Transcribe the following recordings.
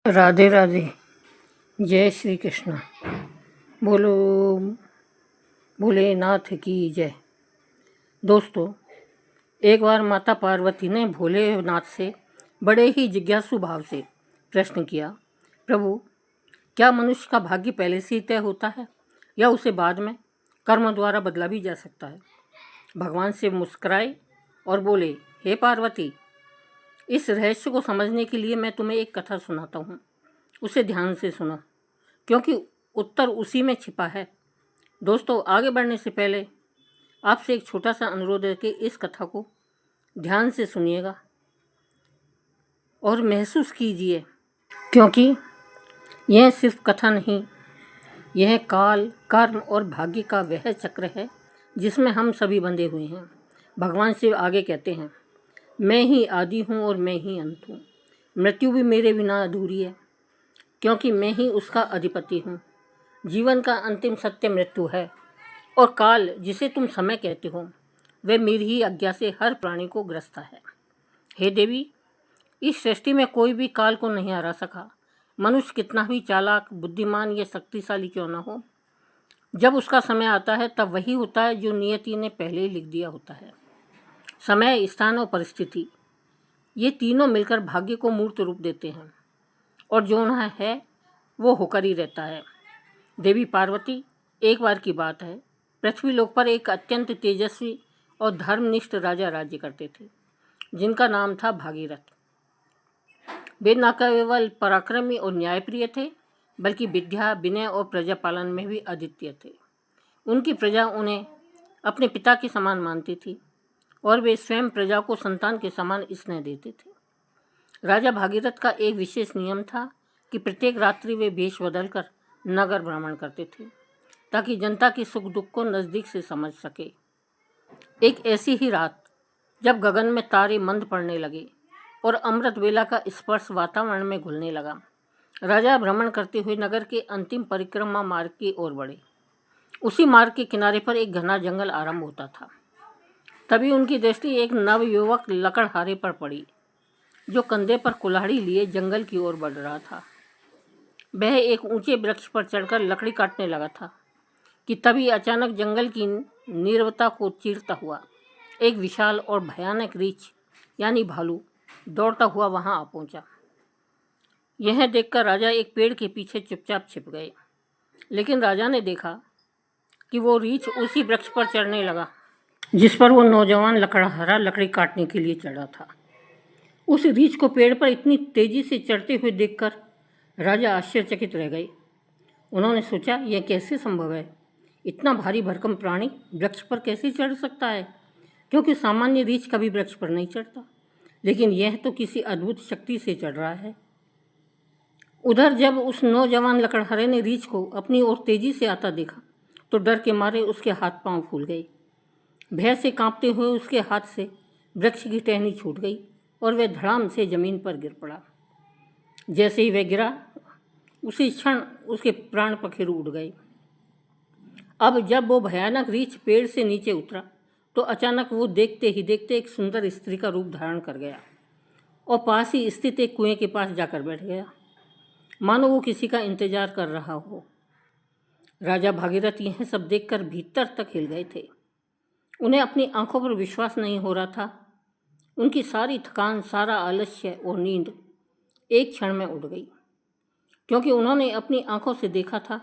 राधे राधे। जय श्री कृष्ण। बोलो भोलेनाथ की जय। दोस्तों, एक बार माता पार्वती ने भोलेनाथ से बड़े ही जिज्ञासु भाव से प्रश्न किया, प्रभु, क्या मनुष्य का भाग्य पहले से ही तय होता है या उसे बाद में कर्म द्वारा बदला भी जा सकता है? भगवान शिव मुस्कुराए और बोले, हे पार्वती, इस रहस्य को समझने के लिए मैं तुम्हें एक कथा सुनाता हूँ। उसे ध्यान से सुनो, क्योंकि उत्तर उसी में छिपा है। दोस्तों, आगे बढ़ने से पहले आपसे एक छोटा सा अनुरोध है कि इस कथा को ध्यान से सुनिएगा और महसूस कीजिए, क्योंकि यह सिर्फ कथा नहीं, यह काल, कर्म और भाग्य का वह चक्र है जिसमें हम सभी बंधे हुए हैं। भगवान शिव आगे कहते हैं, मैं ही आदि हूँ और मैं ही अंत हूँ। मृत्यु भी मेरे बिना अधूरी है, क्योंकि मैं ही उसका अधिपति हूँ। जीवन का अंतिम सत्य मृत्यु है, और काल, जिसे तुम समय कहते हो, वह मेरी ही आज्ञा से हर प्राणी को ग्रसता है। हे देवी, इस सृष्टि में कोई भी काल को नहीं हरा सका। मनुष्य कितना भी चालाक, बुद्धिमान या शक्तिशाली क्यों न हो, जब उसका समय आता है तब वही होता है जो नियति ने पहले ही लिख दिया होता है। समय, स्थान और परिस्थिति, ये तीनों मिलकर भाग्य को मूर्त रूप देते हैं, और जो ना है वो होकर ही रहता है। देवी पार्वती, एक बार की बात है, पृथ्वी लोक पर एक अत्यंत तेजस्वी और धर्मनिष्ठ राजा राज्य करते थे, जिनका नाम था भागीरथ। वे न केवल पराक्रमी और न्यायप्रिय थे, बल्कि विद्या, विनय और प्रजा पालन में भी अद्वितीय थे। उनकी प्रजा उन्हें अपने पिता के समान मानती थी, और वे स्वयं प्रजा को संतान के समान स्नेह देते थे। राजा भागीरथ का एक विशेष नियम था कि प्रत्येक रात्रि वे वेश बदलकर नगर भ्रमण करते थे, ताकि जनता के सुख दुख को नज़दीक से समझ सके। एक ऐसी ही रात, जब गगन में तारे मंद पड़ने लगे और अमृत वेला का स्पर्श वातावरण में घुलने लगा, राजा भ्रमण करते हुए नगर के अंतिम परिक्रमा मार्ग की ओर बढ़े। उसी मार्ग के किनारे पर एक घना जंगल आरंभ होता था। तभी उनकी दृष्टि एक नवयुवक लकड़हारे पर पड़ी, जो कंधे पर कुल्हाड़ी लिए जंगल की ओर बढ़ रहा था। वह एक ऊंचे वृक्ष पर चढ़कर लकड़ी काटने लगा था कि तभी अचानक जंगल की नीरवता को चीरता हुआ एक विशाल और भयानक रीछ यानी भालू दौड़ता हुआ वहां आ पहुंचा। यह देखकर राजा एक पेड़ के पीछे चुपचाप छिप गए, लेकिन राजा ने देखा कि वो रीछ उसी वृक्ष पर चढ़ने लगा जिस पर वो नौजवान लकड़हारा लकड़ी काटने के लिए चढ़ा था। उस रीछ को पेड़ पर इतनी तेजी से चढ़ते हुए देखकर राजा आश्चर्यचकित रह गए। उन्होंने सोचा, यह कैसे संभव है? इतना भारी भरकम प्राणी वृक्ष पर कैसे चढ़ सकता है? क्योंकि सामान्य रीछ कभी वृक्ष पर नहीं चढ़ता, लेकिन यह तो किसी अद्भुत शक्ति से चढ़ रहा है। उधर जब उस नौजवान लकड़हारे ने रीछ को अपनी ओर तेजी से आता देखा, तो डर के मारे उसके हाथ पांव फूल गए। भय से कांपते हुए उसके हाथ से वृक्ष की टहनी छूट गई और वह धड़ाम से जमीन पर गिर पड़ा। जैसे ही वह गिरा, उसी क्षण उसके प्राण पखेरु उड़ गए। अब जब वो भयानक रीछ पेड़ से नीचे उतरा, तो अचानक वो देखते ही देखते एक सुंदर स्त्री का रूप धारण कर गया और पास ही स्थित एक कुएं के पास जाकर बैठ गया, मानो वो किसी का इंतजार कर रहा हो। राजा भागीरथ यह सब देखकर भीतर तक हिल गए थे। उन्हें अपनी आंखों पर विश्वास नहीं हो रहा था। उनकी सारी थकान, सारा आलस्य और नींद एक क्षण में उड़ गई, क्योंकि उन्होंने अपनी आंखों से देखा था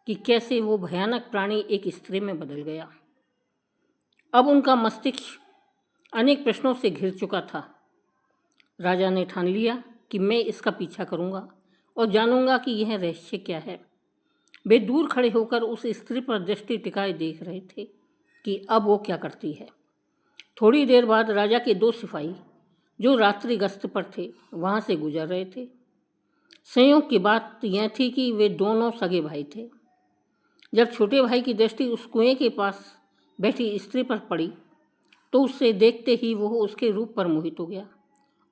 कि कैसे वो भयानक प्राणी एक स्त्री में बदल गया। अब उनका मस्तिष्क अनेक प्रश्नों से घिर चुका था। राजा ने ठान लिया कि मैं इसका पीछा करूंगा और जानूंगा कि यह रहस्य क्या है। वे दूर खड़े होकर उस स्त्री पर दृष्टि टिकाए देख रहे थे कि अब वो क्या करती है। थोड़ी देर बाद राजा के दो सिपाही, जो रात्रि गश्त पर थे, वहां से गुजर रहे थे। संयोग की बात यह थी कि वे दोनों सगे भाई थे। जब छोटे भाई की दृष्टि उस कुएं के पास बैठी स्त्री पर पड़ी, तो उससे देखते ही वो उसके रूप पर मोहित हो गया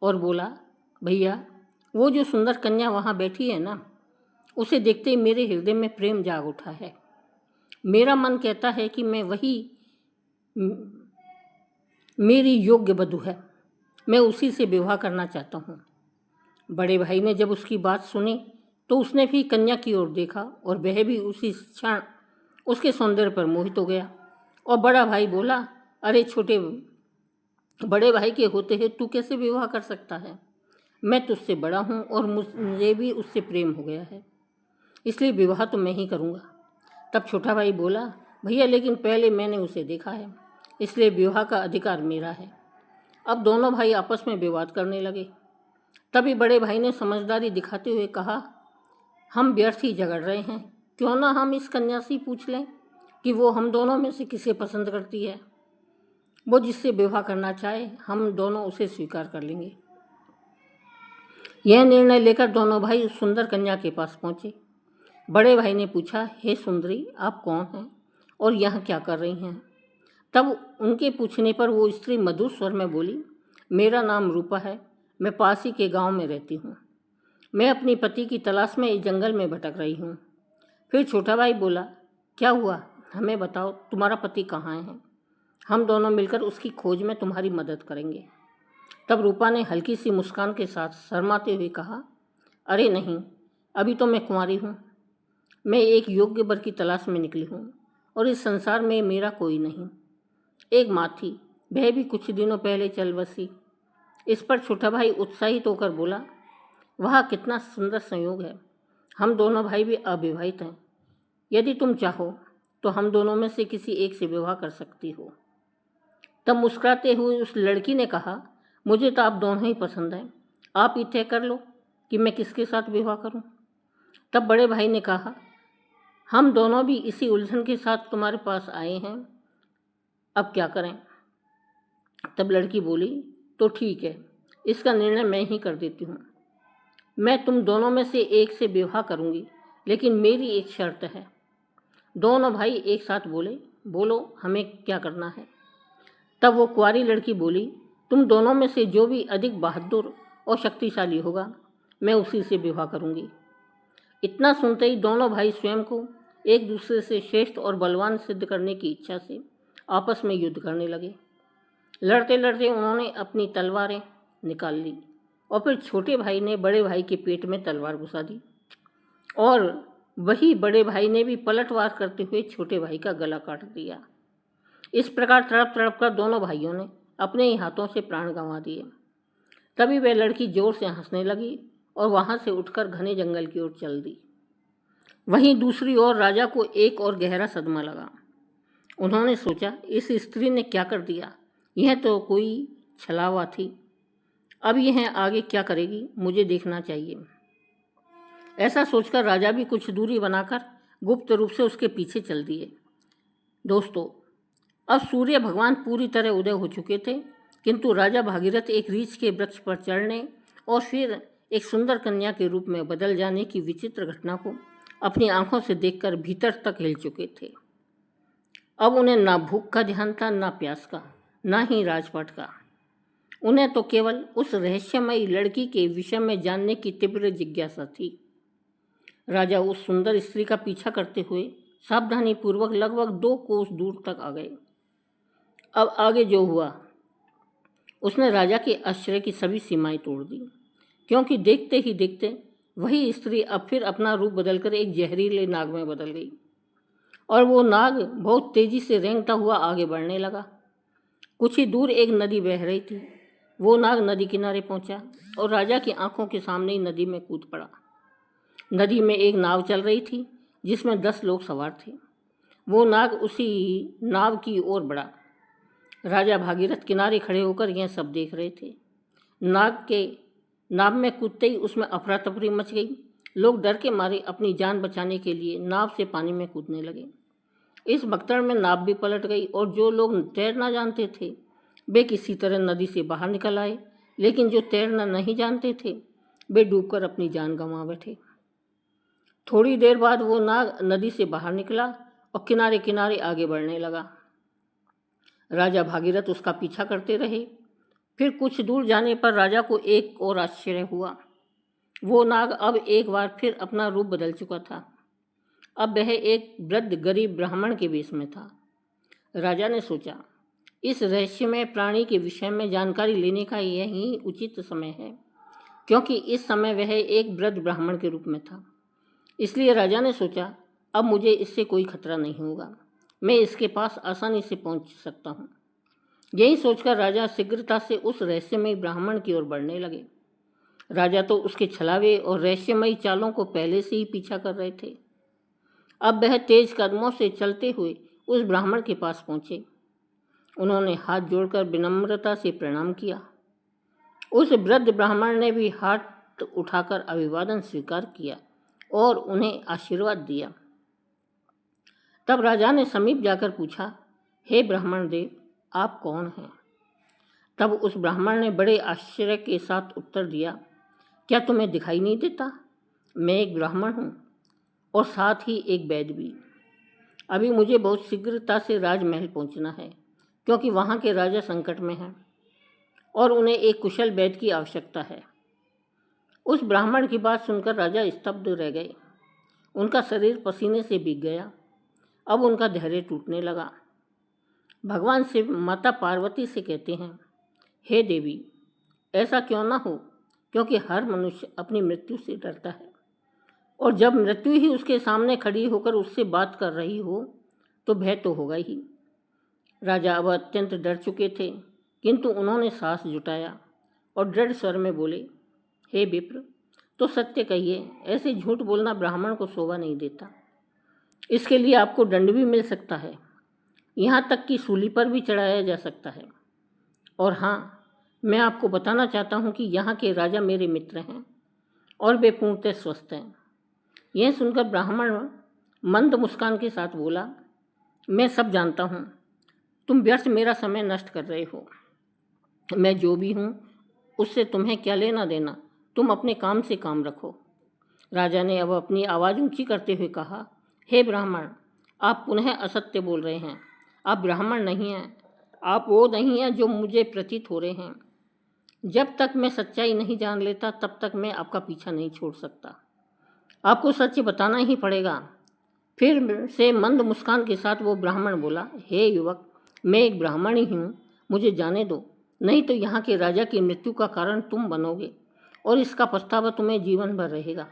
और बोला, भैया, वो जो सुंदर कन्या वहाँ बैठी है ना, उसे देखते ही मेरे हृदय में प्रेम जाग उठा है। मेरा मन कहता है कि मैं वही मेरी योग्य वधू है, मैं उसी से विवाह करना चाहता हूँ। बड़े भाई ने जब उसकी बात सुनी तो उसने भी कन्या की ओर देखा और वह भी उसी क्षण उसके सौंदर्य पर मोहित हो गया। और बड़ा भाई बोला, अरे छोटे बड़े भाई के होते हुए तू कैसे विवाह कर सकता है? मैं तुझसे बड़ा हूँ और मुझे भी उससे प्रेम हो गया है, इसलिए विवाह तो मैं ही करूँगा। तब छोटा भाई बोला, भैया लेकिन पहले मैंने उसे देखा है, इसलिए विवाह का अधिकार मेरा है। अब दोनों भाई आपस में विवाद करने लगे। तभी बड़े भाई ने समझदारी दिखाते हुए कहा, हम व्यर्थ ही झगड़ रहे हैं, क्यों ना हम इस कन्या से पूछ लें कि वो हम दोनों में से किसे पसंद करती है। वो जिससे विवाह करना चाहे हम दोनों उसे स्वीकार कर लेंगे। यह निर्णय लेकर दोनों भाई उस सुंदर कन्या के पास पहुंचे। बड़े भाई ने पूछा, हे सुंदरी, आप कौन हैं और यहाँ क्या कर रही हैं? तब उनके पूछने पर वो स्त्री मधुर स्वर में बोली, मेरा नाम रूपा है, मैं पास ही के गांव में रहती हूँ। मैं अपनी पति की तलाश में इस जंगल में भटक रही हूँ। फिर छोटा भाई बोला, क्या हुआ, हमें बताओ, तुम्हारा पति कहाँ है? हम दोनों मिलकर उसकी खोज में तुम्हारी मदद करेंगे। तब रूपा ने हल्की सी मुस्कान के साथ शर्माते हुए कहा, अरे नहीं, अभी तो मैं कुंवारी हूँ। मैं एक योग्य वर की तलाश में निकली हूँ और इस संसार में मेरा कोई नहीं। एक माँ थी, वह भी कुछ दिनों पहले चल बसी। इस पर छोटा भाई उत्साहित होकर बोला, वह कितना सुंदर संयोग है, हम दोनों भाई भी अविवाहित हैं। यदि तुम चाहो तो हम दोनों में से किसी एक से विवाह कर सकती हो। तब मुस्कुराते हुए उस लड़की ने कहा, मुझे तो आप दोनों ही पसंद हैं, आप ही तय कर लो कि मैं किसके साथ विवाह करूं। तब बड़े भाई ने कहा, हम दोनों भी इसी उलझन के साथ तुम्हारे पास आए हैं, अब क्या करें? तब लड़की बोली, तो ठीक है, इसका निर्णय मैं ही कर देती हूँ। मैं तुम दोनों में से एक से विवाह करूँगी, लेकिन मेरी एक शर्त है। दोनों भाई एक साथ बोले, बोलो हमें क्या करना है? तब वो कुंवारी लड़की बोली, तुम दोनों में से जो भी अधिक बहादुर और शक्तिशाली होगा, मैं उसी से विवाह करूँगी। इतना सुनते ही दोनों भाई स्वयं को एक दूसरे से श्रेष्ठ और बलवान सिद्ध करने की इच्छा से आपस में युद्ध करने लगे। लड़ते लड़ते उन्होंने अपनी तलवारें निकाल ली और फिर छोटे भाई ने बड़े भाई के पेट में तलवार घुसा दी और वही बड़े भाई ने भी पलटवार करते हुए छोटे भाई का गला काट दिया। इस प्रकार तड़प तड़प कर दोनों भाइयों ने अपने ही हाथों से प्राण गंवा दिए। तभी वह लड़की जोर से हंसने लगी और वहाँ से उठकर घने जंगल की ओर चल दी। वहीं दूसरी ओर राजा को एक और गहरा सदमा लगा। उन्होंने सोचा, इस स्त्री ने क्या कर दिया, यह तो कोई छलावा थी। अब यह आगे क्या करेगी, मुझे देखना चाहिए। ऐसा सोचकर राजा भी कुछ दूरी बनाकर गुप्त रूप से उसके पीछे चल दिए। दोस्तों, अब सूर्य भगवान पूरी तरह उदय हो चुके थे, किंतु राजा भागीरथ एक रीछ के वृक्ष पर चढ़ने और फिर एक सुंदर कन्या के रूप में बदल जाने की विचित्र घटना को अपनी आंखों से देखकर भीतर तक हिल चुके थे। अब उन्हें ना भूख का ध्यान था, ना प्यास का, ना ही राजपाट का। उन्हें तो केवल उस रहस्यमयी लड़की के विषय में जानने की तीव्र जिज्ञासा थी। राजा उस सुंदर स्त्री का पीछा करते हुए सावधानीपूर्वक लगभग 2 कोस दूर तक आ गए। अब आगे जो हुआ उसने राजा के आश्चर्य की सभी सीमाएं तोड़ दी, क्योंकि देखते ही देखते वही स्त्री अब फिर अपना रूप बदलकर एक जहरीले नाग में बदल गई और वो नाग बहुत तेजी से रेंगता हुआ आगे बढ़ने लगा। कुछ ही दूर एक नदी बह रही थी। वो नाग नदी किनारे पहुंचा और राजा की आंखों के सामने ही नदी में कूद पड़ा। नदी में एक नाव चल रही थी जिसमें 10 लोग सवार थे। वो नाग उसी नाव की ओर बढ़ा। राजा भागीरथ किनारे खड़े होकर यह सब देख रहे थे। नाग के नाव में कूदते ही उसमें अफरा तफरी मच गई। लोग डर के मारे अपनी जान बचाने के लिए नाव से पानी में कूदने लगे। इस भगदड़ में नाव भी पलट गई और जो लोग तैरना जानते थे वे किसी तरह नदी से बाहर निकल आए, लेकिन जो तैरना नहीं जानते थे वे डूबकर अपनी जान गंवा बैठे। थोड़ी देर बाद वो नाग नदी से बाहर निकला और किनारे किनारे आगे बढ़ने लगा। राजा भागीरथ उसका पीछा करते रहे। फिर कुछ दूर जाने पर राजा को एक और आश्चर्य हुआ। वो नाग अब एक बार फिर अपना रूप बदल चुका था। अब वह एक वृद्ध गरीब ब्राह्मण के वेश में था। राजा ने सोचा, इस रहस्यमय प्राणी के विषय में जानकारी लेने का यही उचित समय है। क्योंकि इस समय वह एक वृद्ध ब्राह्मण के रूप में था। इसलिए राजा ने सोचा, अब मुझे इससे कोई खतरा नहीं होगा, मैं इसके पास आसानी से पहुंच सकता हूँ। यही सोचकर राजा शीघ्रता से उस रहस्यमयी ब्राह्मण की ओर बढ़ने लगे। राजा तो उसके छलावे और रहस्यमयी चालों को पहले से ही पीछा कर रहे थे। अब वह तेज कदमों से चलते हुए उस ब्राह्मण के पास पहुंचे। उन्होंने हाथ जोड़कर विनम्रता से प्रणाम किया। उस वृद्ध ब्राह्मण ने भी हाथ उठाकर अभिवादन स्वीकार किया और उन्हें आशीर्वाद दिया। तब राजा ने समीप जाकर पूछा, हे ब्राह्मण देव, आप कौन हैं? तब उस ब्राह्मण ने बड़े आश्चर्य के साथ उत्तर दिया, क्या तुम्हें दिखाई नहीं देता? मैं एक ब्राह्मण हूँ और साथ ही एक वैद्य भी। अभी मुझे बहुत शीघ्रता से राजमहल पहुँचना है, क्योंकि वहाँ के राजा संकट में हैं और उन्हें एक कुशल वैद्य की आवश्यकता है। उस ब्राह्मण की बात सुनकर राजा स्तब्ध रह गए। उनका शरीर पसीने से भीग गया। अब उनका धैर्य टूटने लगा। भगवान शिव माता पार्वती से कहते हैं, हे देवी, ऐसा क्यों ना हो, क्योंकि हर मनुष्य अपनी मृत्यु से डरता है, और जब मृत्यु ही उसके सामने खड़ी होकर उससे बात कर रही हो तो भय तो होगा ही। राजा अब अत्यंत डर चुके थे, किंतु उन्होंने साहस जुटाया और दृढ़ स्वर में बोले, हे विप्र, तो सत्य कहिए, ऐसे झूठ बोलना ब्राह्मण को शोभा नहीं देता। इसके लिए आपको दंड भी मिल सकता है, यहाँ तक कि सूली पर भी चढ़ाया जा सकता है। और हाँ, मैं आपको बताना चाहता हूँ कि यहाँ के राजा मेरे मित्र हैं और वे पूर्णतः स्वस्थ हैं। यह सुनकर ब्राह्मण मंद मुस्कान के साथ बोला, मैं सब जानता हूँ, तुम व्यर्थ मेरा समय नष्ट कर रहे हो। मैं जो भी हूँ उससे तुम्हें क्या लेना देना, तुम अपने काम से काम रखो। राजा ने अब अपनी आवाज़ ऊंची करते हुए कहा, हे ब्राह्मण, आप पुनः असत्य बोल रहे हैं। आप ब्राह्मण नहीं हैं, आप वो नहीं हैं जो मुझे प्रतीत हो रहे हैं। जब तक मैं सच्चाई नहीं जान लेता तब तक मैं आपका पीछा नहीं छोड़ सकता। आपको सच बताना ही पड़ेगा। फिर से मंद मुस्कान के साथ वो ब्राह्मण बोला, हे युवक, मैं एक ब्राह्मण ही हूँ, मुझे जाने दो, नहीं तो यहाँ के राजा की मृत्यु का कारण तुम बनोगे और इसका पछतावा तुम्हें जीवन भर रहेगा।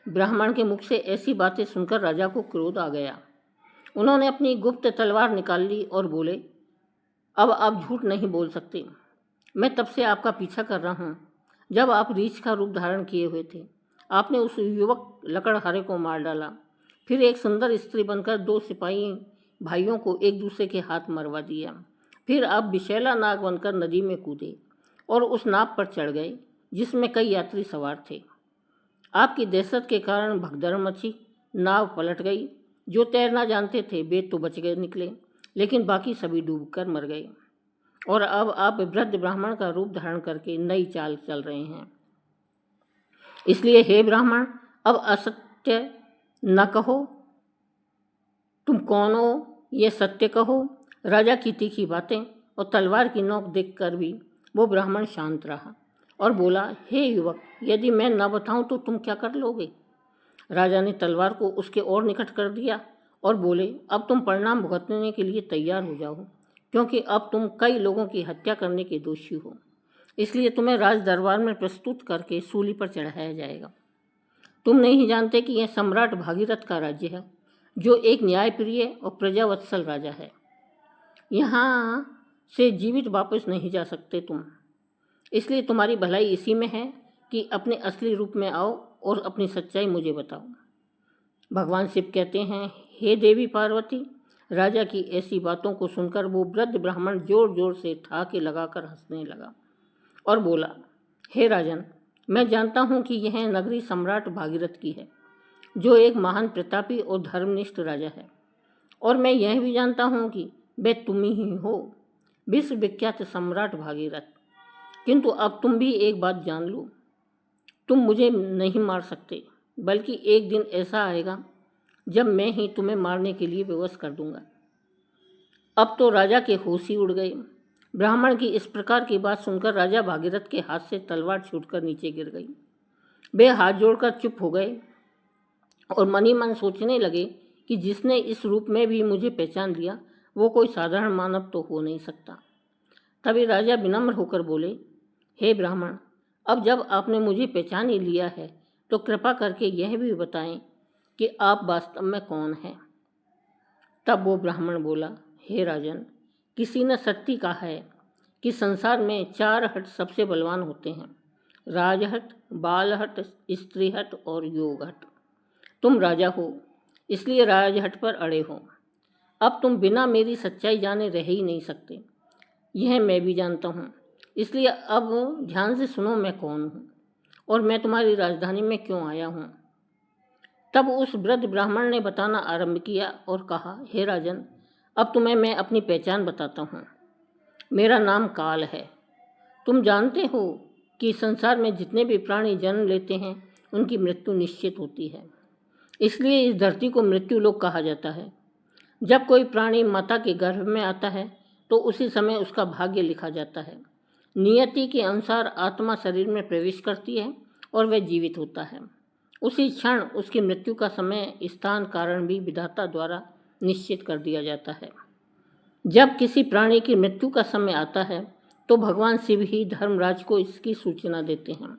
ब्राह्मण के मुख से ऐसी बातें सुनकर राजा को क्रोध आ गया। उन्होंने अपनी गुप्त तलवार निकाल ली और बोले, अब आप झूठ नहीं बोल सकते। मैं तब से आपका पीछा कर रहा हूँ जब आप रीछ का रूप धारण किए हुए थे। आपने उस युवक लकड़हारे को मार डाला, फिर एक सुंदर स्त्री बनकर 2 सिपाही भाइयों को एक दूसरे के हाथ मरवा दिया। फिर आप विशैला नाग बनकर नदी में कूदे और उस नाव पर चढ़ गए जिसमें कई यात्री सवार थे। आपकी दहशत के कारण भगदड़ मची, नाव पलट गई। जो तैरना जानते थे वे तो बच गए निकले, लेकिन बाकी सभी डूबकर मर गए। और अब आप वृद्ध ब्राह्मण का रूप धारण करके नई चाल चल रहे हैं। इसलिए हे ब्राह्मण, अब असत्य न कहो। तुम कौन हो ये सत्य कहो। राजा की तीखी बातें और तलवार की नोक देखकर भी वो ब्राह्मण शांत रहा और बोला, हे युवक, यदि मैं न बताऊं तो तुम क्या कर लोगे? राजा ने तलवार को उसके और निकट कर दिया और बोले, अब तुम परिणाम भुगतने के लिए तैयार हो जाओ, क्योंकि अब तुम कई लोगों की हत्या करने के दोषी हो। इसलिए तुम्हें राज दरबार में प्रस्तुत करके सूली पर चढ़ाया जाएगा। तुम नहीं जानते कि यह सम्राट भागीरथ का राज्य है, जो एक न्यायप्रिय और प्रजावत्सल राजा है। यहाँ से जीवित वापस नहीं जा सकते तुम। इसलिए तुम्हारी भलाई इसी में है कि अपने असली रूप में आओ और अपनी सच्चाई मुझे बताओ। भगवान शिव कहते हैं, हे देवी पार्वती, राजा की ऐसी बातों को सुनकर वो वृद्ध ब्राह्मण जोर जोर से ठहाके लगाकर हंसने लगा और बोला, हे राजन, मैं जानता हूँ कि यह नगरी सम्राट भागीरथ की है, जो एक महान प्रतापी और धर्मनिष्ठ राजा है। और मैं यह भी जानता हूँ कि वे तुम ही हो, विश्वविख्यात सम्राट भागीरथ। किंतु अब तुम भी एक बात जान लो, तुम मुझे नहीं मार सकते, बल्कि एक दिन ऐसा आएगा जब मैं ही तुम्हें मारने के लिए विवश कर दूंगा। अब तो राजा के होश ही उड़ गए। ब्राह्मण की इस प्रकार की बात सुनकर राजा भागीरथ के हाथ से तलवार छूटकर नीचे गिर गई। वे हाथ जोड़कर चुप हो गए और मन ही मन सोचने लगे कि जिसने इस रूप में भी मुझे पहचान लिया वो कोई साधारण मानव तो हो नहीं सकता। तभी राजा विनम्र होकर बोले, हे ब्राह्मण, अब जब आपने मुझे पहचान ही लिया है तो कृपा करके यह भी बताएं कि आप वास्तव में कौन हैं। तब वो ब्राह्मण बोला, हे राजन, किसी ने सत्य कहा है कि संसार में 4 हट सबसे बलवान होते हैं, राजहट, बालहट, स्त्री हट और योग हट। तुम राजा हो, इसलिए राजहट पर अड़े हो। अब तुम बिना मेरी सच्चाई जाने रह ही नहीं सकते, यह मैं भी जानता हूँ। इसलिए अब ध्यान से सुनो मैं कौन हूँ और मैं तुम्हारी राजधानी में क्यों आया हूँ। तब उस वृद्ध ब्राह्मण ने बताना आरंभ किया और कहा, हे राजन, अब तुम्हें मैं अपनी पहचान बताता हूँ। मेरा नाम काल है। तुम जानते हो कि संसार में जितने भी प्राणी जन्म लेते हैं उनकी मृत्यु निश्चित होती है, इसलिए इस धरती को मृत्यु लोक कहा जाता है। जब कोई प्राणी माता के गर्भ में आता है तो उसी समय उसका भाग्य लिखा जाता है। नियति के अनुसार आत्मा शरीर में प्रवेश करती है और वह जीवित होता है। उसी क्षण उसकी मृत्यु का समय, स्थान, कारण भी विधाता द्वारा निश्चित कर दिया जाता है। जब किसी प्राणी की मृत्यु का समय आता है तो भगवान शिव ही धर्मराज को इसकी सूचना देते हैं,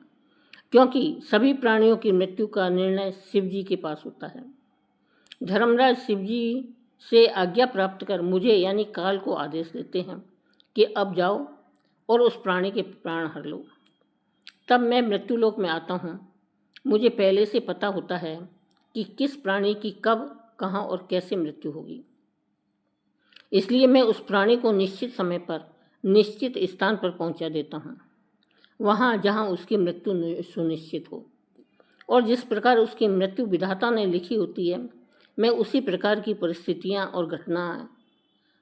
क्योंकि सभी प्राणियों की मृत्यु का निर्णय शिव जी के पास होता है। धर्मराज शिव जी से आज्ञा प्राप्त कर मुझे यानी काल को आदेश देते हैं कि अब जाओ और उस प्राणी के प्राण हर लो। तब मैं मृत्युलोक में आता हूँ। मुझे पहले से पता होता है कि किस प्राणी की कब, कहाँ और कैसे मृत्यु होगी, इसलिए मैं उस प्राणी को निश्चित समय पर निश्चित स्थान पर पहुँचा देता हूँ, वहाँ जहाँ उसकी मृत्यु सुनिश्चित हो। और जिस प्रकार उसकी मृत्यु विधाता ने लिखी होती है, मैं उसी प्रकार की परिस्थितियाँ और घटनाएँ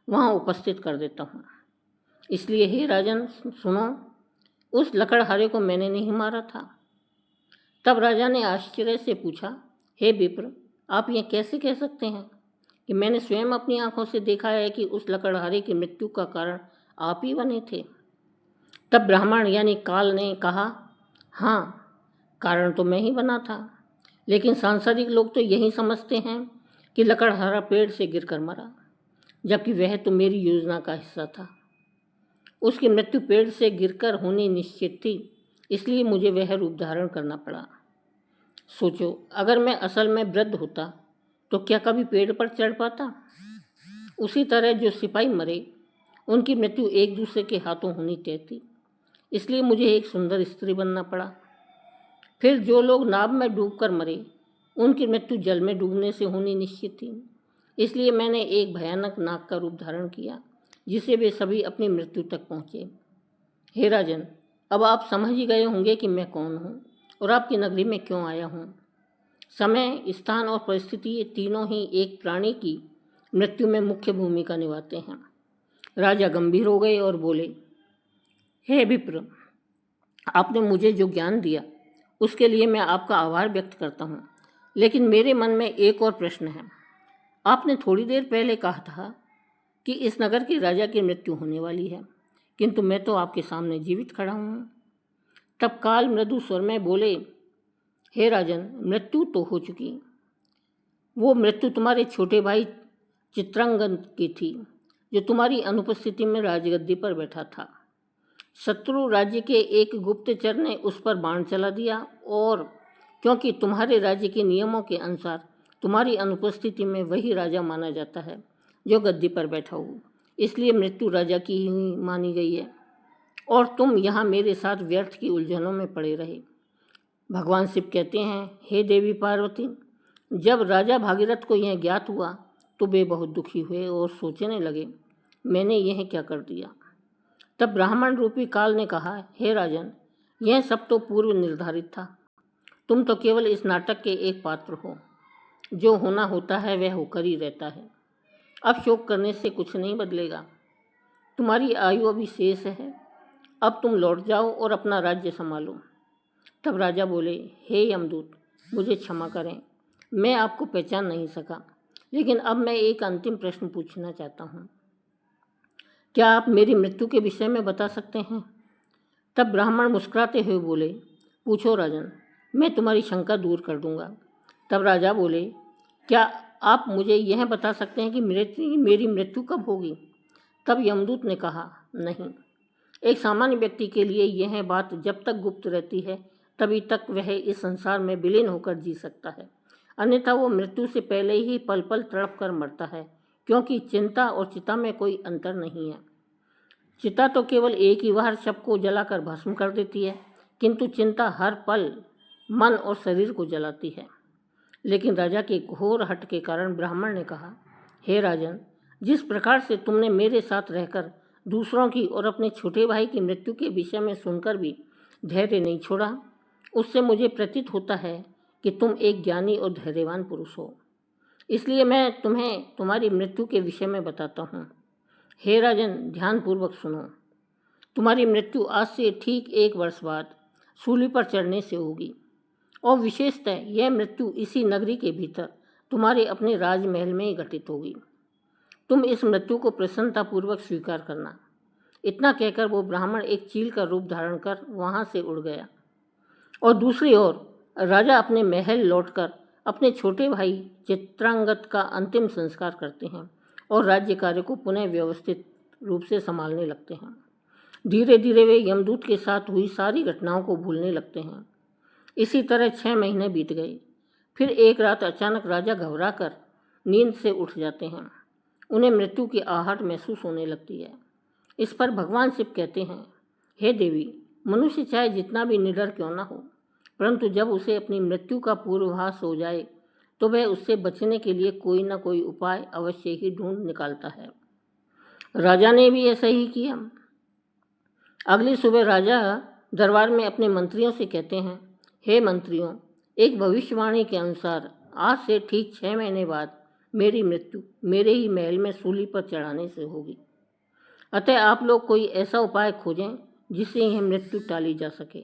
वहाँ उपस्थित कर देता हूँ। इसलिए हे राजन सुनो, उस लकड़हारे को मैंने नहीं मारा था। तब राजा ने आश्चर्य से पूछा, हे विप्र, आप ये कैसे कह सकते हैं कि मैंने स्वयं अपनी आंखों से देखा है कि उस लकड़हारे की मृत्यु का कारण आप ही बने थे। तब ब्राह्मण यानी काल ने कहा, हाँ, कारण तो मैं ही बना था, लेकिन सांसारिक लोग तो यही समझते हैं कि लकड़हारा पेड़ से गिरकर मरा, जबकि वह तो मेरी योजना का हिस्सा था। उसकी मृत्यु पेड़ से गिरकर होनी निश्चित थी, इसलिए मुझे वह रूप धारण करना पड़ा। सोचो, अगर मैं असल में वृद्ध होता तो क्या कभी पेड़ पर चढ़ पाता? उसी तरह जो सिपाही मरे उनकी मृत्यु एक दूसरे के हाथों होनी तय थी, इसलिए मुझे एक सुंदर स्त्री बनना पड़ा। फिर जो लोग नाव में डूबकर मरे उनकी मृत्यु जल में डूबने से होनी निश्चित थी, इसलिए मैंने एक भयानक नाग का रूप धारण किया जिसे वे सभी अपनी मृत्यु तक पहुँचे। हे राजन, अब आप समझ ही गए होंगे कि मैं कौन हूँ और आपकी नगरी में क्यों आया हूँ। समय, स्थान और परिस्थिति, ये तीनों ही एक प्राणी की मृत्यु में मुख्य भूमिका निभाते हैं। राजा गंभीर हो गए और बोले, हे विप्र, आपने मुझे जो ज्ञान दिया उसके लिए मैं आपका आभार व्यक्त करता हूँ, लेकिन मेरे मन में एक और प्रश्न है। आपने थोड़ी देर पहले कहा था कि इस नगर के राजा की मृत्यु होने वाली है, किंतु मैं तो आपके सामने जीवित खड़ा हूँ। तब काल मृदु स्वर में बोले, हे राजन, मृत्यु तो हो चुकी। वो मृत्यु तुम्हारे छोटे भाई चित्रांगन की थी, जो तुम्हारी अनुपस्थिति में राजगद्दी पर बैठा था। शत्रु राज्य के एक गुप्तचर ने उस पर बाण चला दिया, और क्योंकि तुम्हारे राज्य के नियमों के अनुसार तुम्हारी अनुपस्थिति में वही राजा माना जाता है जो गद्दी पर बैठा हो, इसलिए मृत्यु राजा की ही मानी गई है और तुम यहाँ मेरे साथ व्यर्थ की उलझनों में पड़े रहे। भगवान शिव कहते हैं, हे देवी पार्वती, जब राजा भागीरथ को यह ज्ञात हुआ तो वे बहुत दुखी हुए और सोचने लगे, मैंने यह क्या कर दिया। तब ब्राह्मण रूपी काल ने कहा, हे राजन, यह सब तो पूर्व निर्धारित था। तुम तो केवल इस नाटक के एक पात्र हो। जो होना होता है वह होकर ही रहता है। अब शोक करने से कुछ नहीं बदलेगा। तुम्हारी आयु अभी शेष है। अब तुम लौट जाओ और अपना राज्य संभालो। तब राजा बोले, हे यमदूत, मुझे क्षमा करें, मैं आपको पहचान नहीं सका, लेकिन अब मैं एक अंतिम प्रश्न पूछना चाहता हूँ। क्या आप मेरी मृत्यु के विषय में बता सकते हैं? तब ब्राह्मण मुस्कुराते हुए बोले, पूछो राजन, मैं तुम्हारी शंका दूर कर दूंगा। तब राजा बोले, क्या आप मुझे यह बता सकते हैं कि मेरी मृत्यु कब होगी? तब यमदूत ने कहा, नहीं, एक सामान्य व्यक्ति के लिए यह बात जब तक गुप्त रहती है तभी तक वह इस संसार में विलीन होकर जी सकता है, अन्यथा वो मृत्यु से पहले ही पल पल तड़प कर मरता है, क्योंकि चिंता और चिता में कोई अंतर नहीं है। चिता तो केवल एक ही बार शव को जलाकर भस्म कर देती है, किंतु चिंता हर पल मन और शरीर को जलाती है। लेकिन राजा के घोर हठ के कारण ब्राह्मण ने कहा, हे राजन, जिस प्रकार से तुमने मेरे साथ रहकर दूसरों की और अपने छोटे भाई की मृत्यु के विषय में सुनकर भी धैर्य नहीं छोड़ा, उससे मुझे प्रतीत होता है कि तुम एक ज्ञानी और धैर्यवान पुरुष हो। इसलिए मैं तुम्हें तुम्हारी मृत्यु के विषय में बताता हूँ। हे राजन, ध्यानपूर्वक सुनो। तुम्हारी मृत्यु आज से ठीक 1 वर्ष बाद सूली पर चढ़ने से होगी, और विशेषतः यह मृत्यु इसी नगरी के भीतर तुम्हारे अपने राजमहल में ही घटित होगी। तुम इस मृत्यु को प्रसन्नतापूर्वक स्वीकार करना। इतना कहकर वो ब्राह्मण एक चील का रूप धारण कर वहाँ से उड़ गया। और दूसरी ओर राजा अपने महल लौटकर अपने छोटे भाई चित्रांगद का अंतिम संस्कार करते हैं और राज्य कार्य को पुनः व्यवस्थित रूप से संभालने लगते हैं। धीरे धीरे वे यमदूत के साथ हुई सारी घटनाओं को भूलने लगते हैं। इसी तरह 6 महीने बीत गए। फिर एक रात अचानक राजा घबरा कर नींद से उठ जाते हैं। उन्हें मृत्यु की आहट महसूस होने लगती है। इस पर भगवान शिव कहते हैं, हे देवी, मनुष्य चाहे जितना भी निडर क्यों ना हो, परंतु जब उसे अपनी मृत्यु का पूर्वाभास हो जाए तो वह उससे बचने के लिए कोई ना कोई उपाय अवश्य ही ढूंढ निकालता है। राजा ने भी ऐसा ही किया। अगली सुबह राजा दरबार में अपने मंत्रियों से कहते हैं, हे मंत्रियों, एक भविष्यवाणी के अनुसार आज से ठीक 6 महीने बाद मेरी मृत्यु मेरे ही महल में सूली पर चढ़ाने से होगी। अतः आप लोग कोई ऐसा उपाय खोजें जिससे यह मृत्यु टाली जा सके।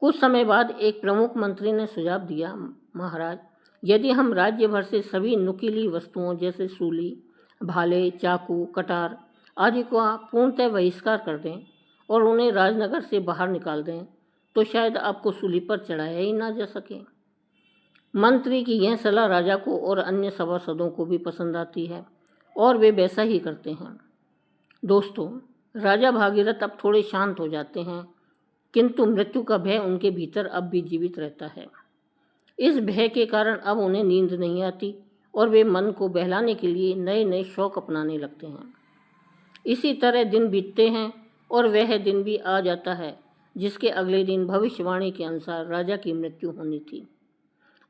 कुछ समय बाद एक प्रमुख मंत्री ने सुझाव दिया, महाराज, यदि हम राज्य भर से सभी नुकीली वस्तुओं जैसे सूली, भाले, चाकू, कटार आदि को पूर्णतः बहिष्कार कर दें और उन्हें राजनगर से बाहर निकाल दें तो शायद आपको सूली पर चढ़ाया ही ना जा सके। मंत्री की यह सलाह राजा को और अन्य सभासदों को भी पसंद आती है और वे वैसा ही करते हैं। दोस्तों, राजा भागीरथ अब थोड़े शांत हो जाते हैं, किंतु मृत्यु का भय उनके भीतर अब भी जीवित रहता है। इस भय के कारण अब उन्हें नींद नहीं आती और वे मन को बहलाने के लिए नए नए शौक अपनाने लगते हैं। इसी तरह दिन बीतते हैं और वह दिन भी आ जाता है जिसके अगले दिन भविष्यवाणी के अनुसार राजा की मृत्यु होनी थी।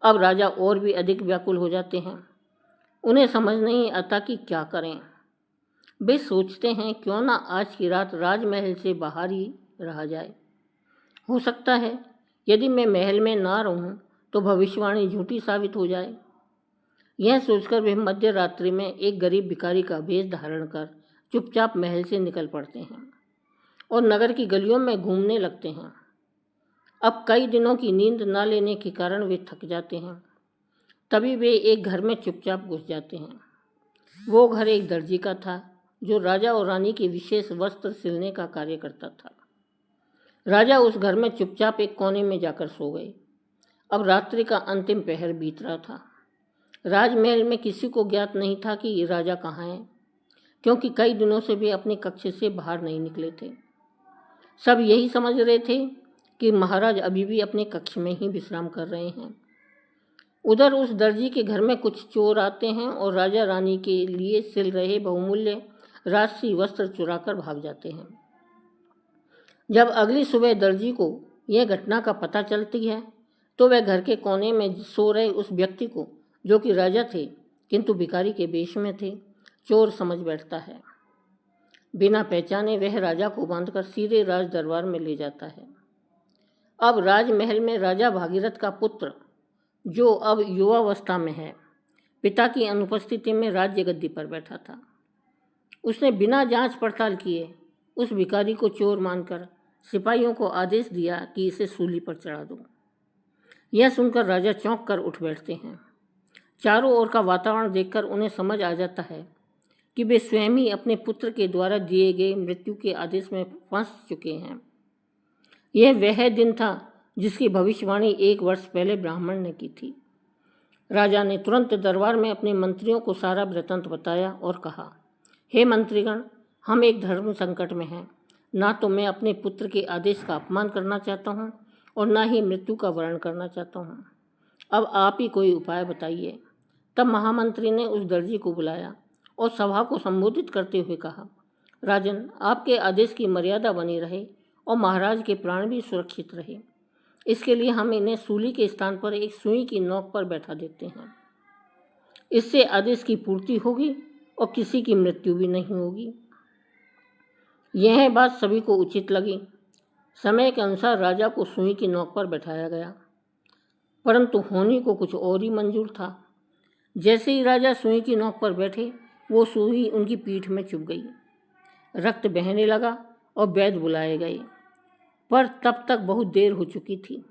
अब राजा और भी अधिक व्याकुल हो जाते हैं। उन्हें समझ नहीं आता कि क्या करें। वे सोचते हैं, क्यों ना आज की रात राजमहल से बाहर ही रहा जाए। हो सकता है यदि मैं महल में ना रहूं तो भविष्यवाणी झूठी साबित हो जाए। यह सोचकर वे मध्य रात्रि में एक गरीब भिखारी का भेष धारण कर चुपचाप महल से निकल पड़ते हैं और नगर की गलियों में घूमने लगते हैं। अब कई दिनों की नींद न लेने के कारण वे थक जाते हैं। तभी वे एक घर में चुपचाप घुस जाते हैं। वो घर एक दर्जी का था जो राजा और रानी के विशेष वस्त्र सिलने का कार्य करता था। राजा उस घर में चुपचाप एक कोने में जाकर सो गए। अब रात्रि का अंतिम पहर बीत रहा था। राजमहल में किसी को ज्ञात नहीं था कि ये राजा कहाँ है, क्योंकि कई दिनों से वे अपने कक्ष से बाहर नहीं निकले थे। सब यही समझ रहे थे कि महाराज अभी भी अपने कक्ष में ही विश्राम कर रहे हैं। उधर उस दर्जी के घर में कुछ चोर आते हैं और राजा रानी के लिए सिल रहे बहुमूल्य राजसी वस्त्र चुराकर भाग जाते हैं। जब अगली सुबह दर्जी को यह घटना का पता चलती है तो वह घर के कोने में सो रहे उस व्यक्ति को, जो कि राजा थे किंतु भिखारी के वेश में थे, चोर समझ बैठता है। बिना पहचाने वह राजा को बांधकर सीधे राज दरबार में ले जाता है। अब राजमहल में राजा भागीरथ का पुत्र, जो अब युवावस्था में है, पिता की अनुपस्थिति में राज्य गद्दी पर बैठा था। उसने बिना जांच पड़ताल किए उस भिखारी को चोर मानकर सिपाहियों को आदेश दिया कि इसे सूली पर चढ़ा दो। यह सुनकर राजा चौंक कर उठ बैठते हैं। चारों ओर का वातावरण देखकर उन्हें समझ आ जाता है कि वे स्वयं ही अपने पुत्र के द्वारा दिए गए मृत्यु के आदेश में फंस चुके हैं। यह वह दिन था जिसकी भविष्यवाणी 1 वर्ष पहले ब्राह्मण ने की थी। राजा ने तुरंत दरबार में अपने मंत्रियों को सारा वृत्तांत बताया और कहा, हे मंत्रीगण, हम एक धर्म संकट में हैं। ना तो मैं अपने पुत्र के आदेश का अपमान करना चाहता हूँ और ना ही मृत्यु का वर्ण करना चाहता हूँ। अब आप ही कोई उपाय बताइए। तब महामंत्री ने उस दर्जी को बुलाया और सभा को संबोधित करते हुए कहा, राजन, आपके आदेश की मर्यादा बनी रहे और महाराज के प्राण भी सुरक्षित रहे, इसके लिए हम इन्हें सूली के स्थान पर एक सुई की नोक पर बैठा देते हैं। इससे आदेश की पूर्ति होगी और किसी की मृत्यु भी नहीं होगी। यह बात सभी को उचित लगी। समय के अनुसार राजा को सुई की नोक पर बैठाया गया, परंतु होनी को कुछ और ही मंजूर था। जैसे ही राजा सुई की नोक पर बैठे, वो सुई उनकी पीठ में चुभ गई। रक्त बहने लगा और वैद्य बुलाए गए, पर तब तक बहुत देर हो चुकी थी।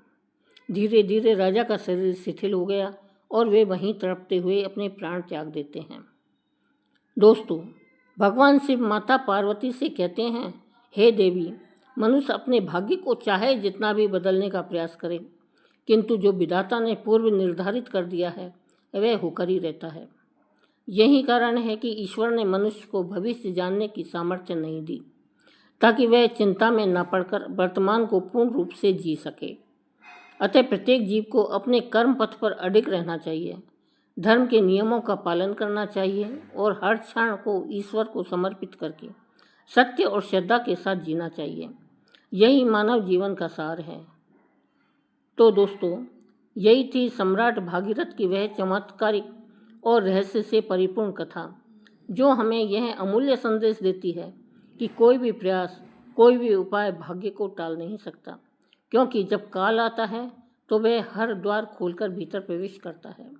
धीरे धीरे राजा का शरीर शिथिल हो गया और वे वहीं तड़पते हुए अपने प्राण त्याग देते हैं। दोस्तों, भगवान शिव माता पार्वती से कहते हैं, हे देवी, मनुष्य अपने भाग्य को चाहे जितना भी बदलने का प्रयास करे, किंतु जो विधाता ने पूर्व निर्धारित कर दिया है वह होकर ही रहता है। यही कारण है कि ईश्वर ने मनुष्य को भविष्य जानने की सामर्थ्य नहीं दी, ताकि वह चिंता में न पड़कर वर्तमान को पूर्ण रूप से जी सके। अतः प्रत्येक जीव को अपने कर्म पथ पर अडिग रहना चाहिए, धर्म के नियमों का पालन करना चाहिए और हर क्षण को ईश्वर को समर्पित करके सत्य और श्रद्धा के साथ जीना चाहिए। यही मानव जीवन का सार है। तो दोस्तों, यही थी सम्राट भागीरथ की वह चमत्कारिक और रहस्य से परिपूर्ण कथा, जो हमें यह अमूल्य संदेश देती है कि कोई भी प्रयास, कोई भी उपाय भाग्य को टाल नहीं सकता, क्योंकि जब काल आता है तो वह हर द्वार खोलकर भीतर प्रवेश करता है।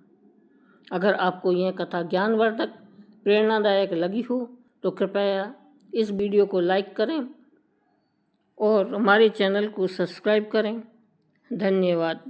अगर आपको यह कथा ज्ञानवर्धक, प्रेरणादायक लगी हो तो कृपया इस वीडियो को लाइक करें और हमारे चैनल को सब्सक्राइब करें। धन्यवाद।